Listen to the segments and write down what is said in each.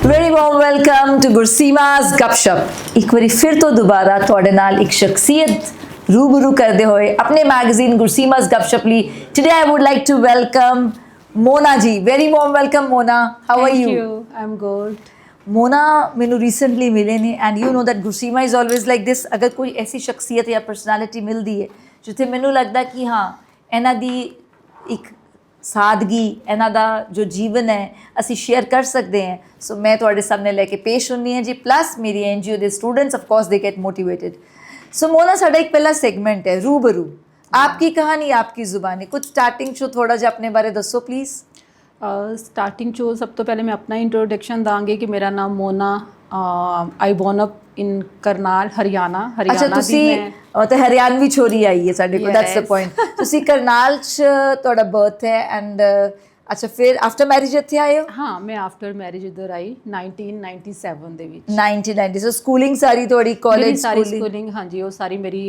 Very warm welcome to गुरसीमा's गपशप। एक बार फिर तो दोबारा ਤੁਹਾਡੇ ਨਾਲ ਇੱਕ ਸ਼ਖਸੀਅਤ रूबरू करते हुए अपने मैगजीन गुरसीमा's गपशप ली today I would like to welcome Mona ji. Very warm welcome Mona, how are you? I am good. Mona मैनू रिसेंटली मिले ने and you know that Gurseema is always like this. अगर कोई ऐसी शख्सियत या परसनैलिटी मिलती है जिथे मैनू लगता कि हाँ इन्हां दी एक सादगी इन्हां दा जो जीवन है असी शेयर कर सकते हैं, सो मैं तुहाडे सामने लेके पेश होनी है जी। प्लस मेरी NGO they students of course they get motivated. So Mona साडा एक पहला सेगमेंट है रूबरू, आपकी कहानी आपकी ज़ुबानी। कुछ स्टार्टिंग शो थोड़ा जिहा अपने बारे दसो प्लीज़। स्टार्टिंग चो सब तो पहले मैं अपना इंट्रोडक्शन दांगी कि मेरा नाम Mona, I born up in Karnal Haryana. अच्छा ਤੁਸੀਂ ਤੇ ਹਰਿਆਣਵੀ ਛੋਰੀ ਆਈ ਹੈ ਸਾਡੇ ਕੋਲ, ਦੈਟਸ ਦ ਪੁਆਇੰਟ। ਤੁਸੀਂ ਕਰਨਾਲ ਚ ਤੁਹਾਡਾ ਬਰਥ ਹੈ ਐਂਡ ਅੱਛਾ ਫਿਰ ਆਫਟਰ ਮੈਰਿਜ ਇੱਥੇ ਆਏ ਹੋ? ਹਾਂ, ਮੈਂ ਆਫਟਰ ਮੈਰਿਜ ਇੱਧਰ ਆਈ 1997 ਦੇ ਵਿੱਚ। 1990 ਸੋ ਸਕੂਲਿੰਗ ਸਾਰੀ ਤੁਹਾਡੀ ਕਾਲਜ ਸਾਰੀ ਸਕੂਲਿੰਗ ਹਾਂਜੀ ਉਹ ਸਾਰੀ ਮੇਰੀ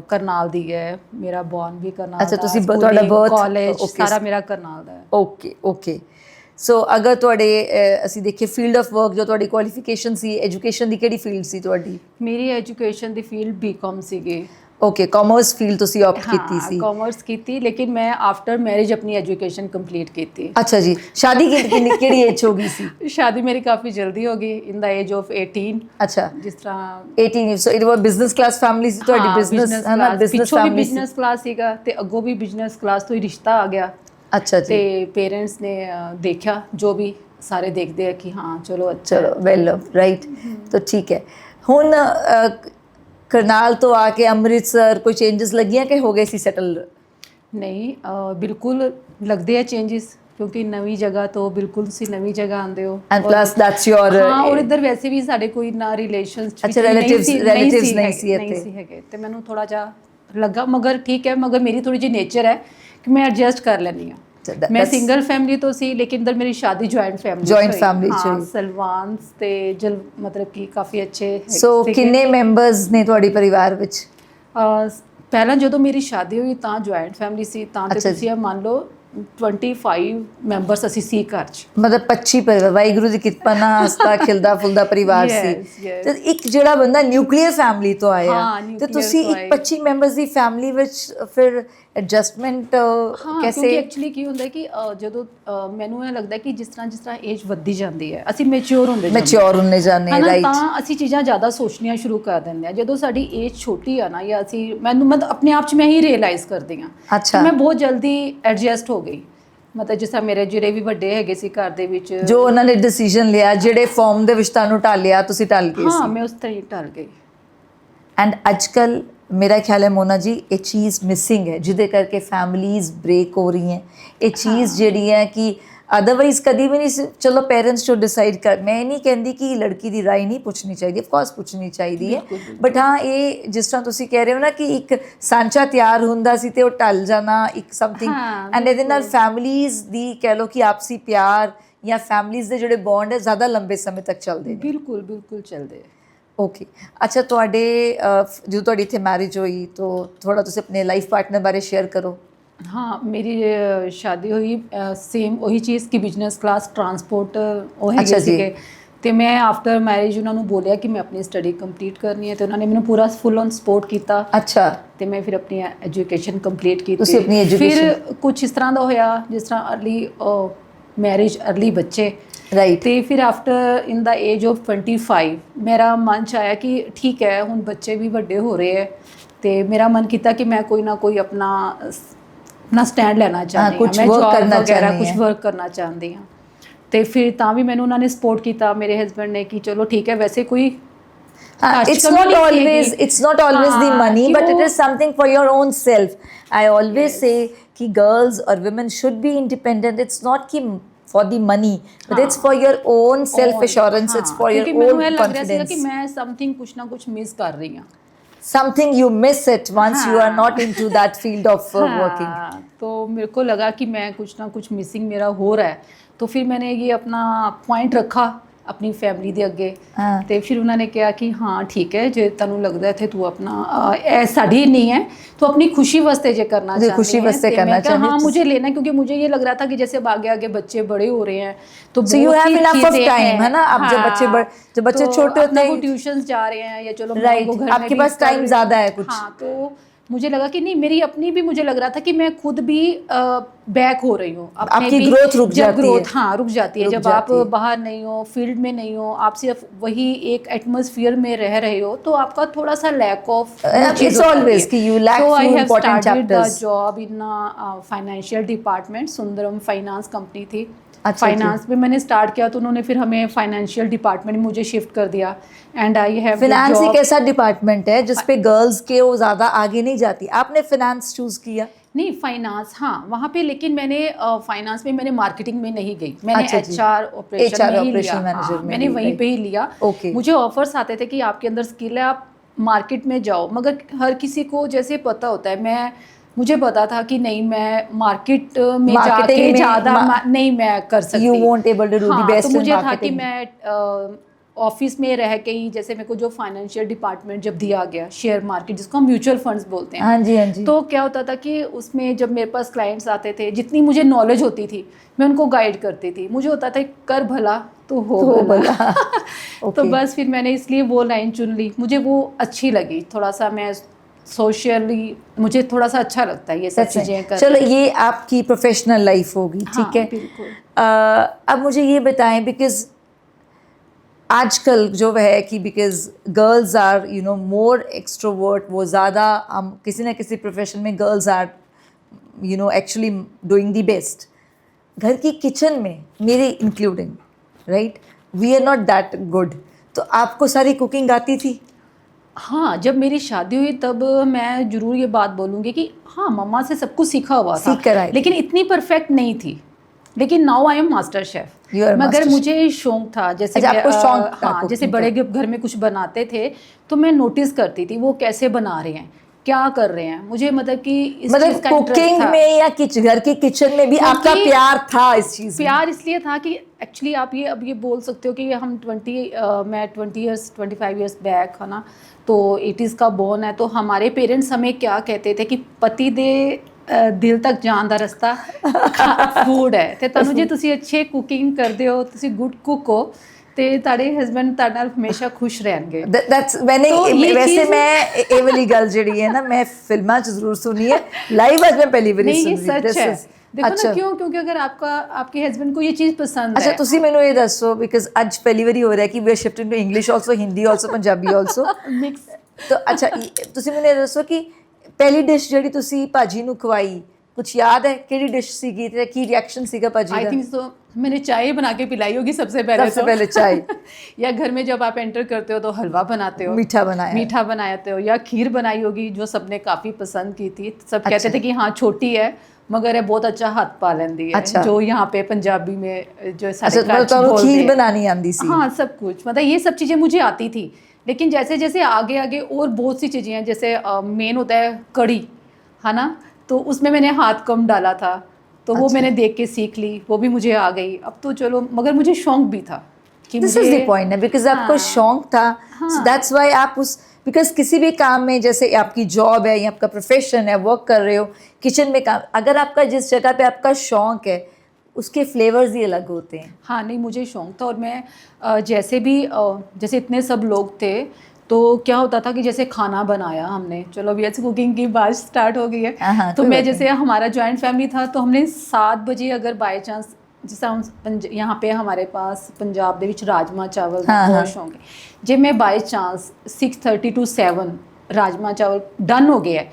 ਕਰਨਾਲ ਦੀ ਹੈ। ਮੇਰਾ ਬੌਰਨ ਵੀ ਕਰਨਾਲ ਦਾ। ਅੱਛਾ ਤੁਸੀਂ ਤੁਹਾਡਾ ਬਰਥ ਕਾਲਜ ਸਾਰਾ ਮੇਰਾ ਕਰਨਾਲ ਦਾ ਹੈ। Okay okay. ਸੋ ਅਗਰ ਤੁਹਾਡੇ ਅਸੀਂ ਦੇਖੀਏ ਫੀਲਡ ਆਫ ਵਰਕ ਜੋ ਤੁਹਾਡੀ ਕੁਆਲੀਫਿਕੇਸ਼ਨ ਸੀ, ਐਜੂਕੇਸ਼ਨ ਦੀ ਕਿਹੜੀ ਫੀਲਡ ਸੀ ਤੁਹਾਡੀ? ਮੇਰੀ ਐਜੂਕੇਸ਼ਨ ਦੀ ਫੀਲਡ BCom ਸੀਗੀ। ਓਕੇ, ਕਾਮਰਸ ਫੀਲਡ ਤੁਸੀਂ ਆਪਟ ਕੀਤੀ ਸੀ? ਕਾਮਰਸ ਕੀਤੀ, ਲੇਕਿਨ ਮੈਂ ਆਫਟਰ ਮੈਰਿਜ ਆਪਣੀ ਐਜੂਕੇਸ਼ਨ ਕੰਪਲੀਟ ਕੀਤੀ। ਅੱਛਾ ਜੀ, ਸ਼ਾਦੀ ਕਿਹੜੀ ਏਜ ਹੋ ਗਈ ਸੀ? ਸ਼ਾਦੀ ਮੇਰੀ ਕਾਫੀ ਜਲਦੀ ਹੋ ਗਈ, ਇਨ ਦਾ ਏਜ ਆਫ 18। ਅੱਛਾ, ਜਿਸ ਤਰ੍ਹਾਂ 18। So it was business class family ਸੀ ਤੁਹਾਡੀ? ਬਿਜ਼ਨਸ ਹੈ ਨਾ, ਬਿਜ਼ਨਸ ਪਿੱਛੋਂ ਵੀ ਫੈਮਿਲੀ ਬਿਜ਼ਨਸ ਕਲਾਸ ਸੀਗਾ ਤੇ ਅੱਗੋਂ ਵੀ ਬਿਜ਼ਨਸ ਕਲਾਸ ਤੋਂ ਹੀ ਰਿਸ਼ਤਾ ਆ ਗਿਆ। ਅੱਛਾ ਜੀ। ਤੇ ਪੇਰੈਂਟਸ ਨੇ ਦੇਖਿਆ, ਜੋ ਵੀ ਸਾਰੇ ਦੇਖਦੇ ਆ ਕਿ ਹਾਂ ਚਲੋ ਅੱਛਾ ਚਲੋ ਵੈਲ ਰਾਈਟ, ਤਾਂ ਠੀਕ ਹੈ। ਹੁਣ ਕਰਨਾਲ ਤੋਂ ਆ ਕੇ ਅੰਮ੍ਰਿਤਸਰ ਕੋਈ ਚੇਂਜਸ ਲੱਗੀਆਂ ਕਿ ਹੋ ਗਏ ਸੀ ਸੈਟਲ? ਨਹੀਂ, ਬਿਲਕੁਲ ਲੱਗਦੇ ਆ ਚੇਂਜਸ, ਕਿਉਂਕਿ ਨਵੀਂ ਜਗ੍ਹਾ ਤੋਂ ਬਿਲਕੁਲ ਤੁਸੀਂ ਨਵੀਂ ਜਗ੍ਹਾ ਆਉਂਦੇ ਹੋ। ਐਂਡ ਪਲੱਸ ਦੈਟਸ ਯੋਰ ਹਾਂ, ਔਰ ਇੱਧਰ ਵੈਸੇ ਵੀ ਸਾਡੇ ਕੋਈ ਨਾ ਰਿਲੇਸ਼ਨਸ ਅੱਛਾ ਰਿਲੇਟਿਵਸ ਨਹੀਂ ਸੀ ਇੱਥੇ? ਨਹੀਂ ਸੀ ਹੈਗੇ, ਤੇ ਮੈਨੂੰ ਥੋੜਾ ਜਿਹਾ ਲੱਗਾ, ਮਗਰ ਠੀਕ ਹੈ, ਮਗਰ ਮੇਰੀ ਥੋੜੀ ਜਿਹੀ ਨੇਚਰ ਹੈ ਕਿ ਮੈਂ ਐਡਜਸਟ ਕਰ ਲੈਂਦੀ ਹਾਂ। ਮੈਂ ਸਿੰਗਲ ਫੈਮਿਲੀ ਤੋਂ ਸੀ, ਲੇਕਿਨ ਇੱਧਰ ਮੇਰੀ ਸ਼ਾਦੀ ਜੁਆਇੰਟ ਫੈਮਿਲੀ ਚ ਹੋਈ। ਸਲਵਾਨਸ ਤੇ ਮਤਲਬ ਕਿ ਕਾਫੀ ਅੱਛੇ। ਸੋ ਕਿੰਨੇ ਮੈਂਬਰਸ ਨੇ ਤੁਹਾਡੇ ਪਰਿਵਾਰ ਵਿੱਚ? ਪਹਿਲਾਂ ਜਦੋਂ ਮੇਰੀ ਸ਼ਾਦੀ ਹੋਈ ਤਾਂ ਜੁਆਇੰਟ ਫੈਮਿਲੀ ਸੀ, ਤਾਂ ਤੇ ਤੁਸੀਂ ਇਹ ਮੰਨ ਲਓ 25 ਮੈਂਬਰਸ ਅਸੀਂ ਸੀ ਘਰ 'ਚ। ਮਤਲਬ 25 ਪਰਿਵਾਰ, ਵਾਹਿਗੁਰੂ ਦੀ ਕਿਰਪਾ ਨਾਲ ਹੱਸਦਾ ਖਿਲਦਾ ਫੁੱਲਦਾ ਪਰਿਵਾਰ ਸੀ। ਤੇ ਇੱਕ ਜਿਹੜਾ ਬੰਦਾ ਨਿਊਕਲੀਅਰ ਫੈਮਿਲੀ ਤੋਂ ਆਇਆ ਤੇ ਤੁਸੀਂ ਇੱਕ 25 ਮੈਂਬਰਸ ਦੀ ਫੈਮਿਲੀ ਵਿੱਚ ਫਿਰ ਐਡਜਸਟਮੈਂਟ ਕੈਸੇ? ਕਿਉਂਕਿ ਐਕਚੁਅਲੀ ਕੀ ਹੁੰਦਾ ਕਿ ਜਦੋਂ ਮੈਨੂੰ ਇਹ ਲੱਗਦਾ ਕਿ ਜਿਸ ਤਰ੍ਹਾਂ ਏਜ ਵੱਧਦੀ ਜਾਂਦੀ ਹੈ ਅਸੀਂ ਮੈਚਿਓਰ ਹੁੰਦੇ ਜਾਂਦੇ ਰਾਈਟ, ਤਾਂ ਅਸੀਂ ਚੀਜ਼ਾਂ ਜ਼ਿਆਦਾ ਸੋਚਣੀਆਂ ਸ਼ੁਰੂ ਕਰ ਦਿੰਦੇ ਹਾਂ। ਜਦੋਂ ਸਾਡੀ ਏਜ ਛੋਟੀ ਆ ਨਾ, ਜਾਂ ਅਸੀਂ ਮੈਨੂੰ ਮਤਲਬ ਆਪਣੇ ਆਪ 'ਚ ਮੈਂ ਹੀ ਰਿਅਲਾਈਜ਼ ਕਰਦੀ ਹਾਂ। ਅੱਛਾ, ਮੈਂ ਬਹੁਤ ਜਲਦੀ ਐਡਜਸਟ ਹੋ ਗਈ। ਮਤਲਬ ਜਿਸ ਤਰ੍ਹਾਂ ਮੇਰੇ ਜਿਹੜੇ ਵੀ ਵੱਡੇ ਹੈਗੇ ਸੀ ਘਰ ਦੇ ਵਿੱਚ, ਜੋ ਉਹਨਾਂ ਨੇ ਡਿਸੀਜਨ ਲਿਆ, ਜਿਹੜੇ ਫਾਰਮ ਦੇ ਵਿੱਚ ਤੁਹਾਨੂੰ ਢਾਲਿਆ ਤੁਸੀਂ ਢਲ ਗਏ ਸੀ? ਹਾਂ, ਮੈਂ ਉਸ ਤਰ੍ਹਾਂ ਹੀ ਢਲ ਗਈ। ਐਂਡ ਅੱਜ ਕੱਲ੍ਹ ਮੇਰਾ ਖਿਆਲ ਹੈ ਮੋਨਾ ਜੀ ਇਹ ਚੀਜ਼ ਮਿਸਿੰਗ ਹੈ ਜਿਹਦੇ ਕਰਕੇ ਫੈਮਲੀਜ਼ ਬ੍ਰੇਕ ਹੋ ਰਹੀ ਹੈ। ਇਹ ਚੀਜ਼ ਜਿਹੜੀ ਹੈ ਕਿ ਅਦਰਵਾਈਜ਼ ਕਦੀ ਵੀ ਨਹੀਂ। ਚਲੋ ਪੇਰੈਂਟਸ ਜੋ ਡਿਸਾਈਡ ਕਰ, ਮੈਂ ਇਹ ਨਹੀਂ ਕਹਿੰਦੀ ਕਿ ਲੜਕੀ ਦੀ ਰਾਏ ਨਹੀਂ ਪੁੱਛਣੀ ਚਾਹੀਦੀ, ਆਫਕੋਰਸ ਪੁੱਛਣੀ ਚਾਹੀਦੀ ਹੈ, ਬਟ ਹਾਂ ਇਹ ਜਿਸ ਤਰ੍ਹਾਂ ਤੁਸੀਂ ਕਹਿ ਰਹੇ ਹੋ ਨਾ ਕਿ ਇੱਕ ਸਾਂਚਾ ਤਿਆਰ ਹੁੰਦਾ ਸੀ ਤੇ ਉਹ ਢਲ ਜਾਣਾ ਇੱਕ ਸਮਥਿੰਗ, ਐਂਡ ਇਹਦੇ ਨਾਲ ਫੈਮਲੀਜ਼ ਦੀ ਕਹਿ ਲਓ ਕਿ ਆਪਸੀ ਪਿਆਰ ਜਾਂ ਫੈਮਲੀਜ਼ ਦੇ ਜਿਹੜੇ ਬੌਂਡ ਹੈ ਜ਼ਿਆਦਾ ਲੰਬੇ ਸਮੇਂ ਤੱਕ ਚੱਲਦੇ ਨੇ। ਬਿਲਕੁਲ ਬਿਲਕੁਲ ਚੱਲਦੇ। ਓਕੇ, ਅੱਛਾ ਤੁਹਾਡੇ ਜਦੋਂ ਤੁਹਾਡੀ ਇੱਥੇ ਮੈਰਿਜ ਹੋਈ ਤਾਂ ਥੋੜ੍ਹਾ ਤੁਸੀਂ ਆਪਣੇ ਲਾਈਫ ਪਾਰਟਨਰ ਬਾਰੇ ਸ਼ੇਅਰ ਕਰੋ। ਹਾਂ, ਮੇਰੀ ਸ਼ਾਦੀ ਹੋਈ ਸੇਮ ਉਹੀ ਚੀਜ਼ ਕਿ ਬਿਜ਼ਨਸ ਕਲਾਸ ਟਰਾਂਸਪੋਰਟ ਉਹ ਹੈਗੇ ਸੀਗੇ, ਤੇ ਮੈਂ ਆਫਟਰ ਮੈਰਿਜ ਉਹਨਾਂ ਨੂੰ ਬੋਲਿਆ ਕਿ ਮੈਂ ਆਪਣੀ ਸਟੱਡੀ ਕੰਪਲੀਟ ਕਰਨੀ ਹੈ, ਤੇ ਉਹਨਾਂ ਨੇ ਮੈਨੂੰ ਪੂਰਾ ਫੁੱਲ ਔਨ ਸਪੋਰਟ ਕੀਤਾ। ਅੱਛਾ, ਤੇ ਮੈਂ ਫਿਰ ਆਪਣੀ ਐਜੂਕੇਸ਼ਨ ਕੰਪਲੀਟ ਕੀਤੀ। ਤੁਸੀਂ ਆਪਣੀ ਐਜੂਕੇਸ਼ਨ ਫਿਰ ਕੁਝ ਇਸ ਤਰ੍ਹਾਂ ਦਾ ਹੋਇਆ ਜਿਸ ਤਰ੍ਹਾਂ ਅਰਲੀ ਮੈਰਿਜ, ਅਰਲੀ ਬੱਚੇ, ਰਾਈਟ। ਤੇ ਫਿਰ after in the age of 25 ਮੇਰਾ ਮਨ 'ਚ ਆਇਆ ਕਿ ਠੀਕ ਹੈ ਹੁਣ ਬੱਚੇ ਵੀ ਵੱਡੇ ਹੋ ਰਹੇ ਹੈ, ਤੇ ਮੇਰਾ ਮਨ ਕੀਤਾ ਕਿ ਮੈਂ ਕੋਈ ਨਾ ਕੋਈ ਆਪਣਾ ਸਟੈਂਡ ਲੈਣਾ ਚਾਹੁੰਦੀ ਹਾਂ, ਮੈਂ ਜੌਬ ਵਗੈਰਾ ਕੁਝ ਵਰਕ ਕਰਨਾ ਚਾਹੁੰਦੀ ਹਾਂ। ਤੇ ਫਿਰ ਤਾਂ ਵੀ ਮੈਨੂੰ ਉਹਨਾਂ ਨੇ ਸਪੋਰਟ ਕੀਤਾ, ਮੇਰੇ ਹਸਬੈਂਡ ਨੇ, ਕਿ ਚਲੋ ਠੀਕ ਹੈ ਵੈਸੇ ਕੋਈ it's not always the money, but it is something for your own self. I always say कि girls or women should be independent. It's not कि for the money, but it's for your own self assurance, it's for your own confidence. कि मैं something कुछ ना कुछ miss कर रही हूँ, something you miss it once you are not into that field of working. तो मेरे को लगा कि मैं कुछ ना कुछ मिसिंग मेरा हो रहा है, तो फिर मैंने ये अपना पॉइंट रखा ਆਪਣੀ ਫੈਮਿਲੀ ਦੇ ਅੱਗੇ ਹਾਂ। ਤੇ ਫਿਰ ਉਹਨਾਂ ਨੇ ਕਿਹਾ ਕਿ ਹਾਂ ਠੀਕ ਹੈ ਜੇ ਤੈਨੂੰ ਲੱਗਦਾ ਇੱਥੇ ਤੂੰ ਆਪਣਾ ਇਹ ਸਾਡੀ नहीं है तो अपनी खुशी वास्ते जे करना जी, चाहती खुशी है वास्ते तो करना मैं कहा, चाहती हाँ हूँ। मुझे लेना है, क्योंकि मुझे ये लग रहा था कि जैसे अब आगे आगे बच्चे बड़े हो रहे हैं तो So you बहुत have सी enough of चीज़ें time, हैं। है ना? अब जब बच्चे जब बच्चे तो छोटे होते अपना हैं, वो ट्यूशंस जा रहे हैं या चलो मैं Right, वो घर में आपके भी पास कर time रही हूँ। ज़्यादा है कुछ। हाँ, तो मुझे लगा कि नहीं, मेरी अपनी भी मुझे लग रहा था कि मैं खुद भी बैक हो रही हूँ अपने आपकी भी। growth रुक जब जाती है। ग्रोथ हाँ रुक जाती है, रुक जब आप जाती है। बाहर नहीं हो, फील्ड में नहीं हो, आप सिर्फ वही एक एटमॉस्फेयर में रह रहे हो, तो आपका थोड़ा सा लैक ऑफ It's always कि you lack so I few have important started the chapters. job in financial department, Sundaram finance company थी। अच्छा, फाइनेंस में मैंने स्टार्ट किया तो उन्होंने फिर हमें फाइनेंशियल डिपार्टमेंट में मुझे शिफ्ट कर दिया एंड आई हैव फिनेंस एक ऐसा डिपार्टमेंट है जिसपे गर्ल्स के वो ज़्यादा आगे नहीं जाती, आपने फिनेंस चूज किया? नहीं फाइनेंस, हाँ वहाँ पे, लेकिन मैंने फाइनेंस में मैंने मार्केटिंग में नहीं गई, मैंने अच्छा जी। HR ऑपरेशन में ही ऑपरेशन लिया। मैनेजर हाँ, में मैंने ली, वहीं right. पे ही लिया। Okay. मुझे ऑफर्स आते थे कि आपके अंदर स्किल है, आप मार्केट में जाओ, मगर हर किसी को जैसे पता होता है, मुझे पता था कि नहीं मैं मार्केट में Marketing जाके में ज़्यादा नहीं मैं कर सकती। You won't able to do the हाँ, best तो in मुझे था कि marketing. मैं ऑफिस में रह के ही, जैसे मेरे को जो फाइनेंशियल डिपार्टमेंट जब दिया गया, शेयर मार्केट जिसको हम म्यूचुअल फंड्स बोलते हैं, हाँ जी, हाँ जी। तो क्या होता था कि उसमें जब मेरे पास क्लाइंट्स आते थे, जितनी मुझे नॉलेज होती थी मैं उनको गाइड करती थी। मुझे होता था कर भला तो हो भला। तो Okay. बस फिर मैंने इसलिए वो लाइन चुन ली, मुझे वो अच्छी लगी। थोड़ा सा मैं सोशली, मुझे थोड़ा सा अच्छा लगता है ये सब That's right. चीज़ें कर। चलो ये आपकी प्रोफेशनल लाइफ होगी, हाँ, ठीक है। बिल्कुल। अब मुझे ये बताएं, बिकॉज आजकल जो है कि because girls are more extrovert, वो ज़्यादा हम किसी ना किसी प्रोफेशन में girls are actually doing the best. घर की किचन में मेरे including, right, we are not that good. तो आपको सारी कुकिंग आती थी? हाँ, जब मेरी शादी हुई तब मैं जरूर ये बात बोलूँगी कि हाँ मम्मा से सब कुछ सीखा हुआ था, सीख कर आई थी। लेकिन इतनी परफेक्ट नहीं थी। लेकिन now I am master chef. You are मगर master मुझे शौक था, जैसे अच्छा, आपको शौक था हाँ, जैसे cooking बड़े का। घर में कुछ बनाते थे तो मैं नोटिस करती थी वो कैसे बना रहे हैं, क्या कर रहे हैं। मुझे मतलब कि इस मतलब चीज़ का इंटरेस्ट कुकिंग था। में या घर के किचन में भी आपका क्योंकि प्यार था इस चीज़ में? प्यार इसलिए था कि एक्चुअली आप ये अब ये बोल सकते हो कि हम मैं 25 ईयर्स बैक है ना, तो 80s का बॉर्न है, तो हमारे पेरेंट्स हमें क्या कहते थे कि पति दे ਦਿਲ ਤੱਕ ਜਾਣ ਦਾ ਰਸਤਾ ਫੂਡ ਹੈ, ਤੇ ਤੁਹਾਨੂੰ ਜੇ ਤੁਸੀਂ ਅੱਛੇ ਕੁਕਿੰਗ ਕਰਦੇ ਹੋ, ਤੁਸੀਂ ਗੁੱਡ ਕੁੱਕ ਹੋ, ਤੇ ਤੁਹਾਡੇ ਹਸਬੰਡ ਤੁਹਾਡੇ ਨਾਲ ਹਮੇਸ਼ਾ ਖੁਸ਼ ਰਹਿਣਗੇ। That's मैंने वैसे मैं ये वाली गल जड़ी है ना, मैं फिल्मां च जरूर सुनी है, लाइव आज मैं पहली बार नहीं, ये सुन रही। सच है। देखो अच्छा। ना, क्यों? क्योंकि अगर आपके हस्बैंड को ये चीज़ पसंद अच्छा, है। ਤੁਸੀਂ ਮੈਨੂੰ ਇਹ ਦੱਸੋ, ਬਿਕਾਜ਼ ਅੱਜ ਪਹਿਲੀ ਵਾਰੀ ਹੋ ਰਿਹਾ ਕਿ we shift into English also, Hindi also, Punjabi also mix. ਤਾਂ ਅੱਛਾ, ਤੁਸੀਂ ਮੈਨੂੰ ਇਹ ਦੱਸੋ ਕਿ ਪਹਿਲੀ ਡਿਸ਼ ਜਿਹੜੀ ਤੁਸੀਂ ਭਾਜੀ ਨੂੰ ਖਵਾਈ, कुछ याद है किहड़ी डिश सीगी ते की रिएक्शन सीगा भाजी आई दा? थिंक सो मैंने चाय बना के पिलाई होगी सबसे पहले। सबसे पहले चाय। या घर में जब आप एंटर करते हो तो हलवा बनाते हो, मीठा बनाते हो, या खीर बनाई होगी जो सबने काफ़ी पसंद की थी। सब कहते थे कि हाँ छोटी है मगर है बहुत अच्छा हाथ पा लेंदी है। अच्छा। जो यहाँ पे पंजाबी में जो सारे अच्छा, तो खीर बनानी आंदी सी? हाँ, सब कुछ, मतलब ये सब चीज़ें मुझे आती थी। लेकिन जैसे जैसे आगे आगे और बहुत सी चीज़ें हैं, जैसे मेन होता है कड़ी, है ना, तो उसमें मैंने हाथ कम डाला था, तो वो मैंने देख के सीख ली, वो भी मुझे आ गई। अब तो चलो, मगर मुझे शौक भी था कि दिस इज द पॉइंट है, बिकॉज आपको शौक था, सो दैट्स व्हाई आप उस, बिकॉज किसी भी काम में, जैसे आपकी जॉब है या आपका प्रोफेशन है, वर्क कर रहे हो, किचन में काम, अगर आपका जिस जगह पे आपका शौक है उसके फ्लेवर्स ही अलग होते हैं। हाँ, नहीं मुझे शौक था। और मैं जैसे भी जैसे इतने सब लोग थे तो क्या होता था कि जैसे खाना बनाया हमने, चलो अभी ऐसे कुकिंग की बात स्टार्ट हो गई है, तो मैं जैसे हमारा जॉइंट फैमिली था तो हमने 7 बजे अगर बाय चांस, जैसे हम यहाँ पे हमारे पास पंजाब ਦੇ ਵਿੱਚ ਰਾਜਮਾ ਚਾਵਲ ਦਾ ਬਹੁਤ ਸ਼ੌਂਕ ਹੈ, ਜੇ ਮੈਂ ਬਾय ਚਾਂਸ 6:30 to 7 ਰਾਜਮਾ ਚਾਵਲ डन हो गया है,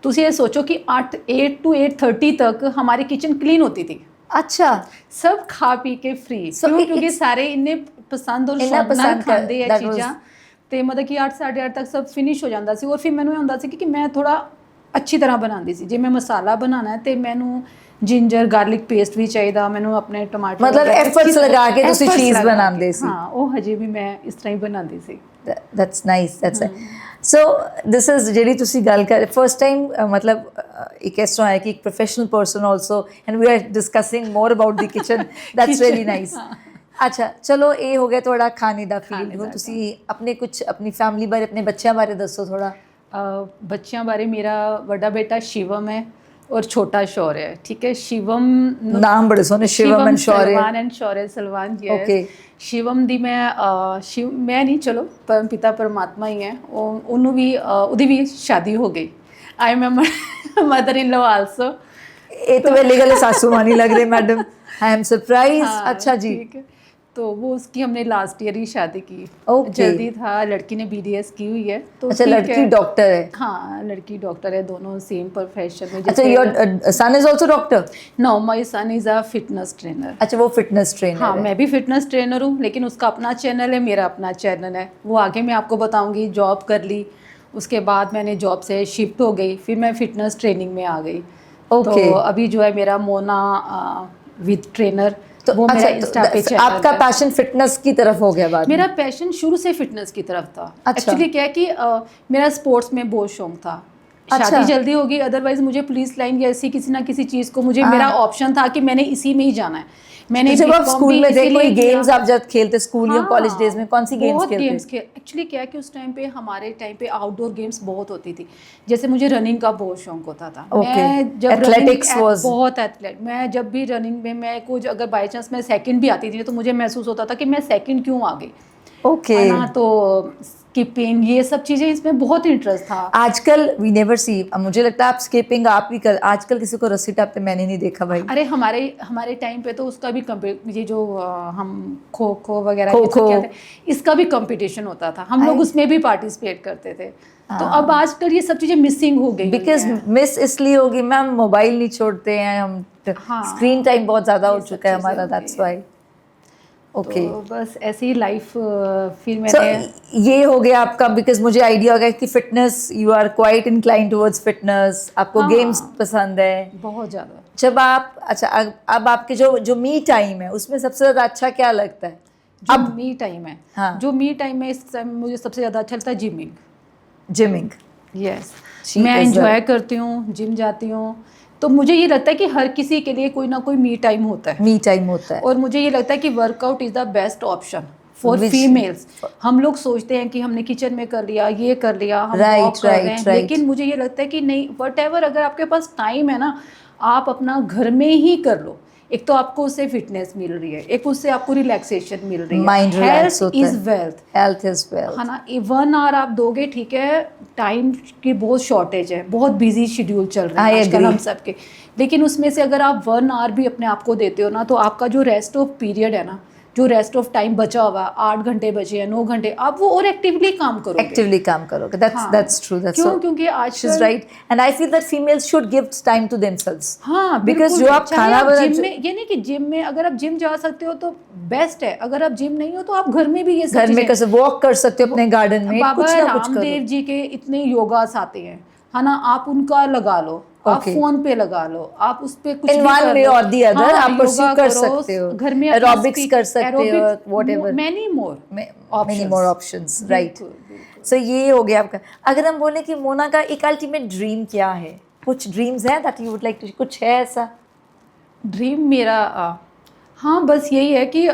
ਤੁਸੀਂ ਇਹ ਸੋਚੋ कि 8 to 8:30 तक हमारी किचन क्लीन होती थी। अच्छा, सब खा पी के फ्री, क्योंकि सारे इन्ने पसंद और शौक ਨਾਲ ਖਾਂਦੇ ਆ ਚੀਜ਼ਾਂ, ਤੇ ਮਤਲਬ ਕਿ 8 8:30 ਤੱਕ ਸਭ ਫਿਨਿਸ਼ ਹੋ ਜਾਂਦਾ ਸੀ। ਔਰ ਫਿਰ ਮੈਨੂੰ ਇਹ ਹੁੰਦਾ ਸੀ ਕਿ ਮੈਂ ਥੋੜਾ ਅੱਛੀ ਤਰ੍ਹਾਂ ਬਣਾਉਂਦੀ ਸੀ। ਜੇ ਮੈਂ ਮਸਾਲਾ ਬਣਾਉਣਾ ਹੈ ਤੇ ਮੈਨੂੰ ਜਿੰਜਰ ਗਾਰਲਿਕ ਪੇਸਟ ਵੀ ਚਾਹੀਦਾ, ਮੈਨੂੰ ਆਪਣੇ ਟਮਾਟਰ, मतलब एफर्ट्स लगा के ਤੁਸੀਂ ਚੀਜ਼ ਬਣਾਉਂਦੇ ਸੀ। ਹਾਂ, ਉਹ ਹਜੇ ਵੀ ਮੈਂ ਇਸ ਤਰ੍ਹਾਂ ਹੀ ਬਣਾਉਂਦੀ ਸੀ। That's nice, that's so this is ਜਿਹੜੀ ਤੁਸੀਂ ਗੱਲ ਕਰ ਫਸਟ ਟਾਈਮ, मतलब एक ਇਸ ਤਰ੍ਹਾਂ ਹੈ ਕਿ ਇੱਕ professional person also, and we are discussing more about the kitchen, that's really nice. ਅੱਛਾ ਚਲੋ ਇਹ ਹੋ ਗਿਆ ਤੁਹਾਡਾ ਖਾਣੇ ਦਾ ਖਾਣੇ ਫੀਲਡ। ਦਾ ਹੁਣ ਤੁਸੀਂ ਆਪਣੇ ਕੁਝ ਆਪਣੀ ਫੈਮਿਲੀ ਬਾਰੇ, ਆਪਣੇ ਬੱਚਿਆਂ ਬਾਰੇ ਦੱਸੋ ਥੋੜਾ। ਬੱਚਿਆਂ ਬਾਰੇ ਮੇਰਾ ਵੱਡਾ ਬੇਟਾ ਸ਼ਿਵਮ ਹੈ ਔਰ ਛੋਟਾ ਸ਼ੌर्य ਹੈ। ठीक है, शिवम ਨਾਮ ਬੜੇ ਸੋਹਣੇ, Shivam and Shaurya. Salman and Shaurya Salman ji Okay. Shivam ਦੀ ਮੈਂ ਨਹੀਂ, ਚਲੋ ਪਰਮ ਪਿਤਾ ਪਰਮਾਤਮਾ ਹੀ ਹੈ। ਉਹਨੂੰ ਵੀ ਉਹਦੀ ਵੀ ਸ਼ਾਦੀ ਹੋ ਗਈ। I am mother in law also. ये तो पहली गल सासू मां नहीं लग रही मैडम, आई एम सरप्राइज। हाँ, अच्छा जी। ठीक है। तो वो उसकी हमने लास्ट ईयर ही शादी की। Okay. जल्दी था, लड़की ने BDS की हुई है तो अच्छा, ठीक लड़की है। डॉक्टर है। हाँ, लड़की डॉक्टर है, दोनों सेम प्रोफेशन में। अच्छा, your son is also doctor? No, my son is a fitness trainer. अच्छा, वो फिटनेस ट्रेनर हाँ, है। मैं भी फिटनेस ट्रेनर हूँ, लेकिन उसका अपना चैनल है, मेरा अपना चैनल है। वो आगे मैं आपको बताऊंगी। जॉब कर ली, उसके बाद मैंने जॉब से शिफ्ट हो गई, फिर मैं फिटनेस ट्रेनिंग में आ गई। Okay. तो अभी जो है मेरा मोना विद ट्रेनर, तो वो मेरा अच्छा, इंस्टा पे तो चैनल आपका है। पैशन फिटनेस की तरफ हो गया बाद में? मेरा पैशन शुरू से फिटनेस की तरफ था। अच्छा। एक्चुअली क्या है कि मेरा स्पोर्ट्स में बहुत शौक था। अच्छा। शादी जल्दी होगी, अदरवाइज मुझे पुलिस लाइन या ऐसी किसी ना किसी चीज़ को मुझे, हाँ। मेरा ऑप्शन था कि मैंने इसी में ही जाना है। मैंने तो जब आप B.Com स्कूल भी में थे, इसीलिए कोई किया। गेम्स आप जब खेलते स्कूल या हाँ, कॉलेज डेज में, कौन सी गेम्स बहुत खेलते? गेम्स खेल। एक्चुअली क्या है कि उस टाइम पे, हमारे टाइम पे आउटडोर गेम्स बहुत होती थी। जैसे मुझे रनिंग का बहुत शौक होता था। Okay. मैं जब Athletics was- बहुत एथलेट, मैं जब भी रनिंग में मैं कुछ, अगर बाई चांस मैं सेकंड भी आती थी तो मुझे महसूस होता था कि मैं सेकंड क्यों आ गई। ओके। है ना, तो स्किपिंग, ये सब चीज़ें, इसमें बहुत इंटरेस्ट था। आजकल वी नेवर सी, मुझे लगता है आप स्किपिंग आप भी कर, आजकल किसी को रस्सी टापते मैंने नहीं देखा भाई। अरे हमारे टाइम पे तो उसका भी ये जो हम खो खो वगैरह खो ये सब खो। कहते हैं, इसका भी कंपटीशन होता था। हम लोग उसमें भी पार्टिसिपेट करते थे। तो अब आजकल ये सब चीज़ें मिसिंग हो गई बिकॉज मिस इसलिए होगी मैम, मोबाइल नहीं छोड़ते हैं हम, हाँ, स्क्रीन टाइम बहुत ज़्यादा हो ये सब चुका है चीज़ें हमारा, हो दैट्स गई वाई। ओके, तो बस ऐसी ही लाइफ फिर सो मैंने ये हो गया आपका। बिकॉज मुझे आइडिया हो गया कि fitness, you are quite incline towards fitness, आपको हाँ। गेम्स पसंद है। बहुत ज़्यादा। जब आप, अच्छा अब आपके जो मी टाइम है उसमें सबसे ज़्यादा अच्छा क्या लगता है? जो मी टाइम है, हाँ। जो मी टाइम है, इस टाइम मुझे सबसे ज़्यादा अच्छा लगता है जिमिंग। जिमिंग। यस, She मैं is एंजॉय करती हूँ, जिम जाती हूँ। तो मुझे ये लगता है कि हर किसी के लिए कोई ना कोई मी टाइम होता है। मी टाइम होता है। और मुझे ये लगता है कि workout is the best option for Which- females. हम लोग सोचते हैं कि हमने किचन में कर लिया, ये कर लिया, हम Right, वॉक कर रहे हैं, right, right. लेकिन मुझे ये लगता है कि नहीं, वट अगर आपके पास टाइम है ना, आप अपना घर में ही कर लो। एक तो आपको उससे फिटनेस मिल रही है, एक उससे आपको रिलैक्सेशन मिल रही है। Mind relax होता इज है। वेल्थ। Health is wealth. है ना, 1 आवर आप दोगे, ठीक है, टाइम की बहुत शॉर्टेज है, बहुत बिजी शेड्यूल चल रहा है I आजकल agree. हम सबके। लेकिन उसमें से अगर आप 1 आवर भी अपने आप को देते हो ना, तो आपका जो रेस्ट ऑफ पीरियड है ना, जो रेस्ट ऑफ टाइम बचा हुआ, 8 घंटे बचे हैं, 9 घंटे, आप वो और एक्टिवली काम करोगे। एक्टिवली काम करोगे, that's true, that's क्यों? so, क्योंकि she's आजकल right, and I feel that females should give time to themselves. हाँ, because बिल्कुल। जो आप चाहे खाना आप बना, जिम में, ये नहीं कि जिम में, अगर आप जिम जा सकते हो तो बेस्ट है। अगर आप जिम नहीं हो तो आप घर में भी ये सब घर में चीजें- कैसे वॉक कर सकते हो अपने गार्डन में, बाबा कुछ ना कुछ रामदेव करो। जी के इतने योगास आते हैं, है ना, आप उनका लगा लो, आप Okay. फोन पे लगा लो, आप उस पे कुछ In भी one कर way low. or the other, हाँ, आप pursue योगा कर करो, सकते हो। घर में Aerobics कर सकते हो, whatever. Many more Many more options, right? So ये हो गया आपका। अगर हम बोले कि मोना का एक अल्टीमेट ड्रीम क्या है, कुछ ड्रीम्स है that you would like to, कुछ है ऐसा? ड्रीम मेरा हाँ, बस यही है कि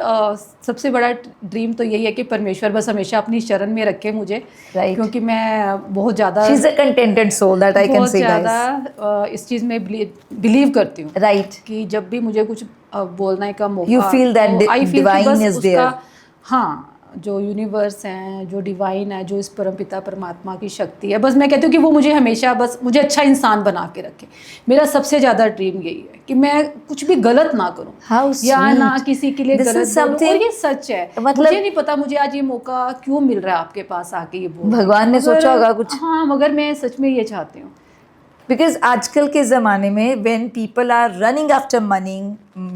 सबसे बड़ा ड्रीम तो यही है कि परमेश्वर बस हमेशा अपनी शरण में रखे मुझे। Right. क्योंकि मैं बहुत ज़्यादा, She's a contented soul, that I can बहुत say, ज़्यादा guys. इस चीज़ में बिलीव करती हूँ। Right. कि जब भी मुझे कुछ बोलने का मौका, You feel that तो I feel कि divine बस is उसका, there. हाँ, जो यूनिवर्स हैं, जो डिवाइन है, जो इस परमपिता परमात्मा की शक्ति है, बस मैं कहती हूँ कि वो मुझे हमेशा बस मुझे अच्छा इंसान बना के रखे। मेरा सबसे ज़्यादा ड्रीम यही है कि मैं कुछ भी गलत ना करूँ, How या sweet. ना किसी के लिए This गलत is बोलूं। something- और ये सच है, मतलब- मुझे नहीं पता मुझे आज ये मौका क्यों मिल रहा है आपके पास आके ये बोलने का। भगवान ने सोचा होगा कुछ। हाँ, मगर मैं सच में ये चाहती हूँ। Because आजकल के ज़माने में when people are running after money,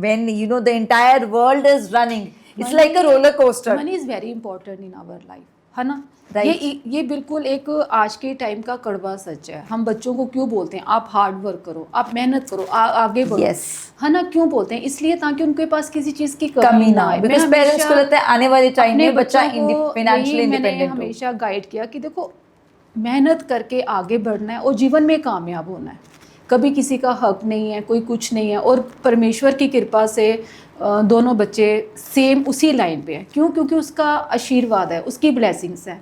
when you know the entire world is running, it's like a roller coaster. Money is very important in our life, है ना। Right. ये बिल्कुल एक आज के टाइम का कड़वा सच है। हम बच्चों को क्यों बोलते हैं आप हार्ड वर्क करो, आप मेहनत करो, आगे बढ़ो, Yes. है ना। क्यों बोलते हैं? इसलिए ताकि उनके पास किसी चीज़ की कमी कमी ना ना हो। आए। Because मैं parents को हमेशा लगता है आने वाले टाइम अपने में बच्चा बच्चों को financially यही मैंने independent हो। हमेशा गाइड किया कि देखो, मेहनत करके आगे बढ़ना है और जीवन में कामयाब होना है। कभी किसी का हक नहीं है, कोई कुछ नहीं है। और परमेश्वर की कृपा से दोनों बच्चे सेम उसी लाइन पे हैं। क्यों? क्योंकि उसका आशीर्वाद है, उसकी ब्लेसिंग्स है।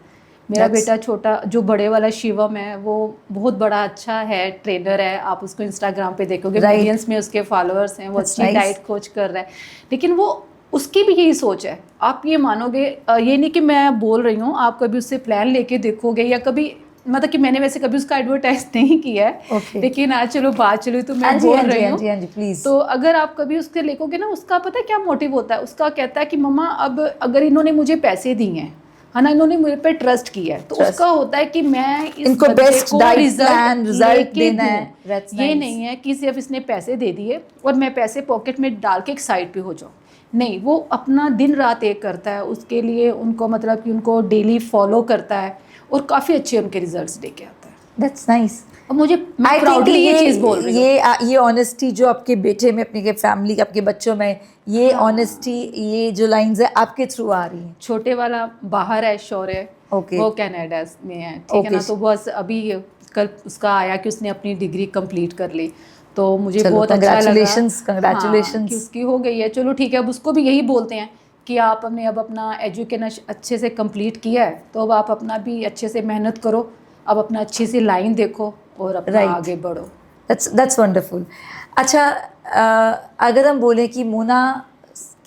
मेरा बेटा छोटा जो बड़े वाला शिवम है वो बहुत बड़ा अच्छा है, ट्रेनर है, आप उसको इंस्टाग्राम पे देखोगे, मिलियंस में उसके फॉलोअर्स हैं, वो अच्छी डाइट कोच कर रहा है। लेकिन वो उसकी भी यही सोच है, आप ये मानोगे, ये नहीं कि मैं बोल रही हूँ, आप कभी उससे प्लान लेके देखोगे या कभी, मतलब कि मैंने वैसे कभी उसका एडवर्टाइज नहीं किया है, लेकिन आज चलो बात चलो तो मैं बोल रही हूँ। तो अगर आप कभी उसके देखोगे ना, उसका पता है क्या मोटिव होता है, उसका कहता है कि मम्मा अब अगर इन्होंने मुझे पैसे दिए हैं, है ना, इन्होंने मुझे पे ट्रस्ट किया है, तो उसका होता है कि मैं इस बच्चे को रिजल्ट देना है। ये नहीं है कि सिर्फ इसने पैसे दे दिए और मैं पैसे पॉकेट में डाल के एक साइड पे हो जाऊँ, नहीं, वो अपना दिन रात एक करता है उसके लिए, उनको मतलब कि उनको डेली फॉलो करता है और काफ़ी अच्छे उनके रिजल्ट्स लेके आता है। That's nice. और मुझे मैं प्राउडली ये चीज़ बोल रही हूँ, ये ऑनेस्टी जो आपके बेटे में, अपने फैमिली, आपके बच्चों में, ये ऑनेस्टी, ये जो लाइंस है आपके थ्रू आ रही हैं। छोटे वाला बाहर है, शौर्य, वो कनाडा में है, ठीक है ना, तो बस अभी कल उसका आया कि उसने अपनी डिग्री कंप्लीट कर ली, तो मुझे बहुत अच्छा लगा। कंग्रेचुलेशंस कि उसकी हो गई है, चलो ठीक है। अब उसको भी यही बोलते हैं कि आप हमने अब अपना एजुकेशन अच्छे से कंप्लीट किया है, तो अब आप अपना भी अच्छे से मेहनत करो, अब अपना अच्छी सी लाइन देखो और अपना आगे बढ़ो। That's wonderful. अच्छा, अगर हम बोलें कि मोना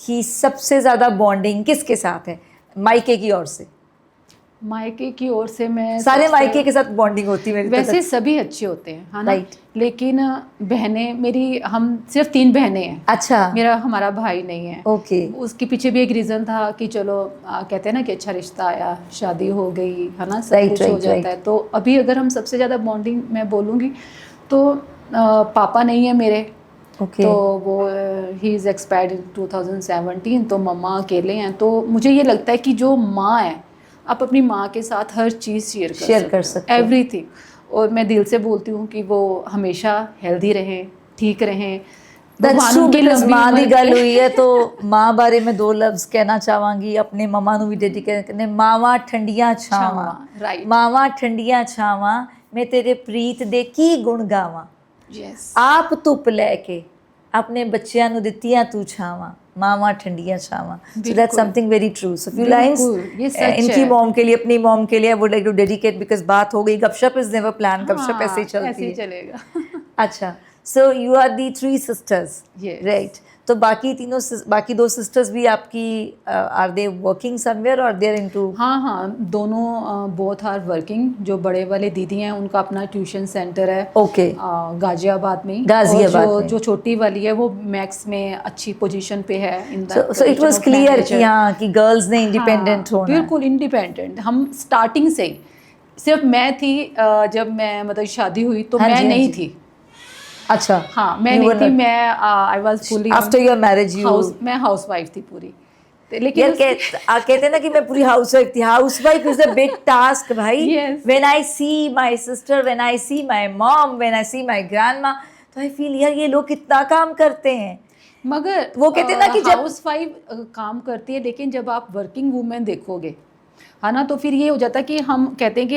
की सबसे ज़्यादा बॉन्डिंग किसके साथ है मायके की ओर से? मायके की ओर से मैं सारे मायके के साथ बॉन्डिंग होती है मेरी, वैसे सभी अच्छे होते हैं, है ना, लेकिन बहनें मेरी, हम सिर्फ 3 बहनें हैं। अच्छा। हमारा भाई नहीं है। ओके। उसके पीछे भी एक रीज़न था कि चलो कहते हैं ना कि अच्छा रिश्ता आया, शादी हो गई, है ना, सब कुछ हो जाता है। तो अभी अगर हम सबसे ज़्यादा बॉन्डिंग मैं बोलूँगी तो पापा नहीं है मेरे, तो वो ही इज़ एक्सपायर्ड इन 2017, तो मम्मा अकेले हैं। तो मुझे ये लगता है कि जो माँ है, आप अपनी माँ के साथ हर चीज़ शेयर कर सकते हो, एवरीथिंग। और मैं दिल से बोलती हूँ कि वो हमेशा हेल्दी रहें, ठीक रहें। माँ की गल हुई है तो माँ बारे में 2 लफ्ज़ कहना चाहवांगी, अपने मम्मा नूं भी डेडिकेट करने। मावां ठंडियां छावां, राइट, मावां ठंडियां छावां, मैं तेरे प्रीत दे की गुण गावां। आप धुप लैके अपने बच्चियां नूं दित्तियां तू छावां, मावां ठंडियां छावां। So that's something very true. So few lines इनकी मॉम के लिए, अपनी मॉम के लिए, I would like to dedicate, because बात हो गई, गपशप इज नेवर प्लान, गपशप ऐसे ही चलती है, चलेगा। अच्छा, so you are the 3 sisters, right? तो बाकी 2 सिस्टर्स भी आपकी, आर दे वर्किंग समवेयर और दे आर इनटू? हाँ, दोनों बोथ आर वर्किंग। जो बड़े वाले दीदी हैं उनका अपना ट्यूशन सेंटर है, ओके, गाजियाबाद में। और जो छोटी वाली है वो मैक्स में अच्छी पोजीशन पे है। सो इट वाज क्लियर कि हाँ, कि गर्ल्स ने इंडिपेंडेंट होना, बिल्कुल इंडिपेंडेंट। हम स्टार्टिंग से ही, सिर्फ मैं थी, जब मैं मतलब शादी हुई तो मैं नहीं थी। अच्छा, हाँ, मैं नहीं थी, मैं I was fully, after your marriage you, मैं हाउसवाइफ थी पूरी। लेकिन कहते हैं ना कि मैं पूरी हाउसवाइफ थी। Housewife is a big task भाई। When I see my sister, when I see my mom, when I see my grandma, तो आई फील यार ये लोग कितना काम करते हैं। मगर वो कहते हैं ना कि जब हाउसवाइफ काम करती है, लेकिन जब आप वर्किंग वूमेन देखोगे, है ना, तो फिर ये हो जाता है कि हम कहते हैं कि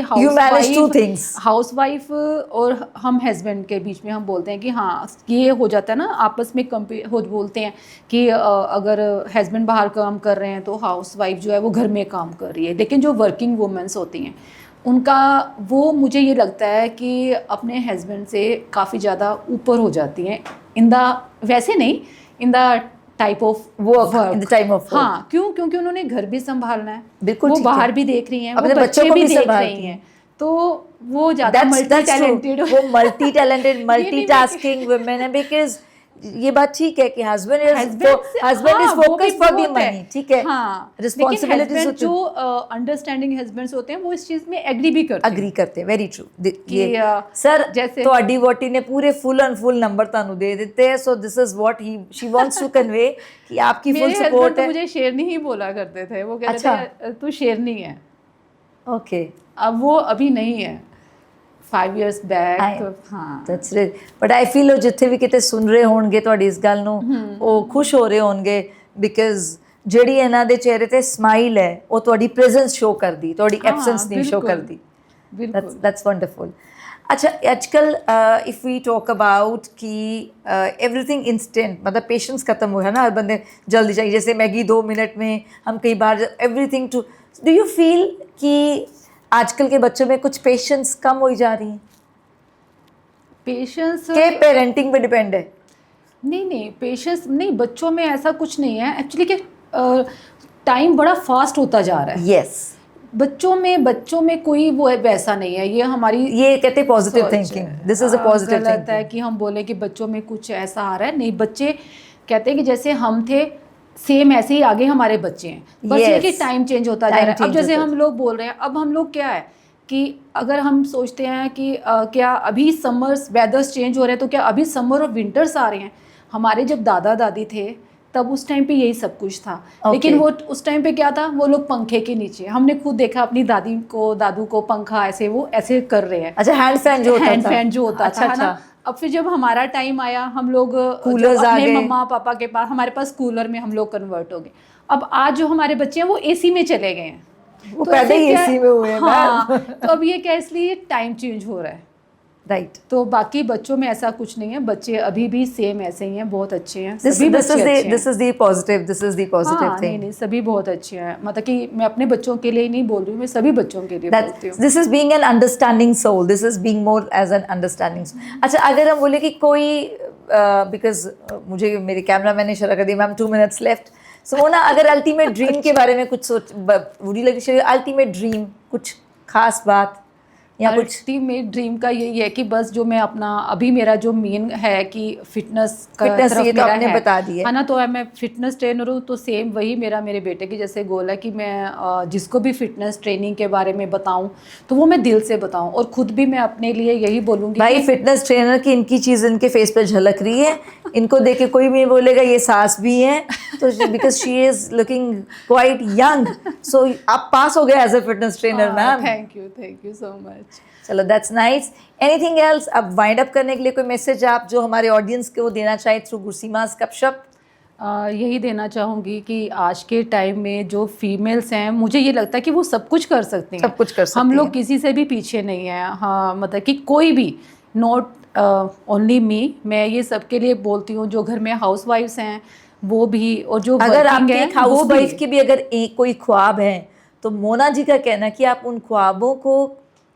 हाउसवाइफ और हम हस्बैंड के बीच में हम बोलते हैं कि हाँ, ये हो जाता है ना, आपस में बोलते हैं कि अगर हस्बैंड बाहर काम कर रहे हैं तो हाउसवाइफ जो है वो घर में काम कर रही है। लेकिन जो वर्किंग वुमेन्स होती हैं उनका, वो मुझे ये लगता है कि अपने हस्बैंड से काफ़ी ज़्यादा ऊपर हो जाती हैं, वैसे नहीं, in the type of work, in the time of, हाँ, क्यों? क्योंकि उन्होंने घर भी संभालना है, बिल्कुल, वो बाहर भी देख रही हैं, अपने बच्चों को भी देख रही हैं, तो वो ज़्यादा मल्टी टैलेंटेड, वो मल्टी टैलेंटेड, मल्टीटास्किंग वुमेन है। बिकॉज ये बात ठीक है कि husband is focused for the money, ठीक है, हाँ, रिस्पांसिबिलिटीज जो अंडरस्टैंडिंग हस्बैंड्स होते हैं वो इस चीज में एग्री भी करते हैं। Very true. सर, जैसे ਤੁਹਾਡੀ ਵੋਟੀ ਨੇ पूरे फुल एंड फुल नंबर ਤੁਹਾਨੂੰ ਦੇ ਦਿੱਤੇ हैं, so this is what she wants to convey कि आपकी फुल सपोर्ट है। मुझे शेरनी ही बोला करते थे, वो कहते थे तू शेरनी है। ओके, अब वो अभी नहीं है, 5 years back, हाँ, that's right, but I feel ਉਹ ਜਿੱਥੇ ਵੀ ਕਿਤੇ ਸੁਣ ਰਹੇ ਹੋਣਗੇ ਤੁਹਾਡੀ ਇਸ ਗੱਲ ਨੂੰ, ਉਹ ਖੁਸ਼ ਹੋ ਰਹੇ ਹੋਣਗੇ, ਬਿਕਾਜ਼ ਜਿਹੜੀ ਇਹਨਾਂ ਦੇ ਚਿਹਰੇ ਤੇ ਸਮਾਈਲ ਹੈ ਉਹ ਤੁਹਾਡੀ ਪ੍ਰੈਜ਼ੈਂਸ ਸ਼ੋ ਕਰਦੀ, ਤੁਹਾਡੀ ਐਬਸੈਂਸ ਨਹੀਂ ਸ਼ੋ ਕਰਦੀ। That's wonderful. अच्छा आजकल इफ़ वी टॉक अबाउट कि एवरीथिंग इंस्टेंट, मतलब पेशेंस खत्म हुआ है ना, हर बंदे जल्दी चाहिए, जैसे मैगी 2 मिनट में, हम कई बार everything too, do you feel कि आजकल के बच्चों में कुछ पेशेंस कम होई जा रही है पेशेंस के पेरेंटिंग पे डिपेंड है? नहीं, पेशेंस नहीं, बच्चों में ऐसा कुछ नहीं है एक्चुअली कि टाइम बड़ा फास्ट होता जा रहा है। यस, बच्चों में कोई वो वैसा नहीं है, ये हमारी ये कहते हैं पॉजिटिव सोच थिंकिंग, है। दिस इज अ पॉजिटिव गलत है थिंकिंग। कि हम बोले कि बच्चों में कुछ ऐसा आ रहा है, नहीं, बच्चे कहते हैं कि जैसे हम थे सेम ऐसे ही आगे हमारे बच्चे हैं, बस ये कि Yes. टाइम चेंज होता जा Time रहा है। अब change जैसे होता हम लोग बोल रहे हैं, अब हम लोग क्या है कि अगर हम सोचते हैं कि क्या अभी समर्स वेदर्स चेंज हो रहे हैं तो क्या अभी समर और विंटर्स आ रहे हैं। हमारे जब दादा दादी थे तब उस टाइम पे यही सब कुछ था। लेकिन वो उस टाइम पे क्या था, वो लोग पंखे के नीचे, हमने खुद देखा अपनी दादी को दादू को पंखा ऐसे वो ऐसे कर रहे हैं। अच्छा, हैंड फैन जो होता था, हैंड फैन जो होता अच्छा, था, है अच्छा। ना। अब फिर जब हमारा टाइम आया, हम लोग कूलर्स जब आ अपने गए। मम्मा पापा के पास, हमारे पास कूलर में हम लोग कन्वर्ट हो गए। अब आज जो हमारे बच्चे हैं वो एसी में चले गए हैं। वो तो पैदा ऐसे ही क्या- एसी में हुए हैं हाँ, तो अब ये क्या, इसलिए टाइम चेंज हो रहा है। राइट। तो बाकी बच्चों में ऐसा कुछ नहीं है, बच्चे अभी भी सेम ऐसे ही हैं, बहुत अच्छे हैं, दिस सभी बच्चे अच्छे हैं। दिस इज द पॉजिटिव हाँ, थिंग। नहीं, सभी बहुत अच्छे हैं। मतलब कि मैं अपने बच्चों के लिए ही नहीं बोल रही हूँ, मैं सभी बच्चों के लिए बोलती हूँ। This is being an understanding soul, this is being more as an understanding. अच्छा, अगर हम बोले कि कोई, बिकॉज मुझे मेरे कैमरा मैन ने इशारा कर दिया, ma'am 2 minutes left. So Mona, अगर अल्टीमेट ड्रीम के बारे में कुछ सोच, would you like to share ultimate dream, कुछ खास बात या कुछ? अल्टीमेट ड्रीम का यही है कि बस जो मैं अपना अभी मेरा जो मेन है कि फिटनेस का तरफ ये तो मेरा आपने बता दी है ना। तो मैं फिटनेस ट्रेनर हूँ, तो सेम वही मेरा मेरे बेटे की जैसे गोल है कि मैं जिसको भी फिटनेस ट्रेनिंग के बारे में बताऊँ तो वो मैं दिल से बताऊँ, और खुद भी मैं अपने लिए यही बोलूँगी भाई, कि फिटनेस ट्रेनर की इनकी चीज इनके फेस पे झलक रही है, इनको देख के कोई भी बोलेगा ये सास भी है, तो because she is looking quite young, so आप पास हो गए as a fitness trainer ma'am. Thank you so much. चलो, दैट्स नाइस। Anything else? अब वाइंड अप करने के लिए कोई मैसेज आप जो हमारे ऑडियंस को देना चाहे थ्रू गुरसीमास गपशप? यही देना चाहूँगी कि आज के टाइम में जो फीमेल्स हैं, मुझे ये लगता है कि वो सब कुछ कर सकती हैं, सब कुछ कर सकती हम हैं। लोग किसी से भी पीछे नहीं हैं। हाँ, मतलब कि कोई भी, नॉट ओनली मी, मैं ये सबके लिए बोलती हूँ, जो घर में हाउस वाइफ्स हैं वो भी, और जो अगर वर्किंग आपके हैं एक हाउस वो वाइफ भी। की भी अगर एक कोई ख्वाब है, तो मोना जी का कहना कि आप उन ख्वाबों को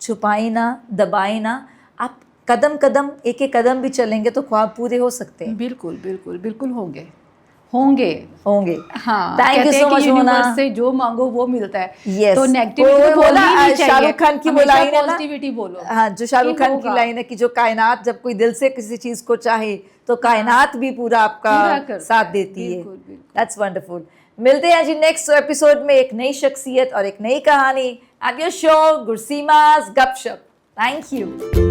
छुपाई ना, दबाई ना, आप कदम कदम, एक एक कदम भी चलेंगे तो ख्वाब पूरे हो सकते हैं। बिल्कुल बिल्कुल बिल्कुल होंगे। हाँ, थैंक यू कहते सो हैं कि मच मोना। यूनिवर्स से जो मांगो वो मिलता है। Yes. तो नेगेटिविटी वो तो बोलनी बोला, ही नहीं चाहिए, शाहरुख खान की वो हमेशा लाइन है ना, पॉजिटिविटी बोलो। हाँ, जो शाहरुख कि खान की होगा। लाइन है कि जो कायनात, जब कोई दिल से किसी चीज को चाहे तो कायनात भी पूरा आपका पूरा करता साथ है। देती है। बिल्कुल, बिल्कुल। That's wonderful. मिलते हैं जी नेक्स्ट एपिसोड में एक नई शख्सियत और एक नई कहानी एट योर शो गुरसीमास गपशप। Thank you.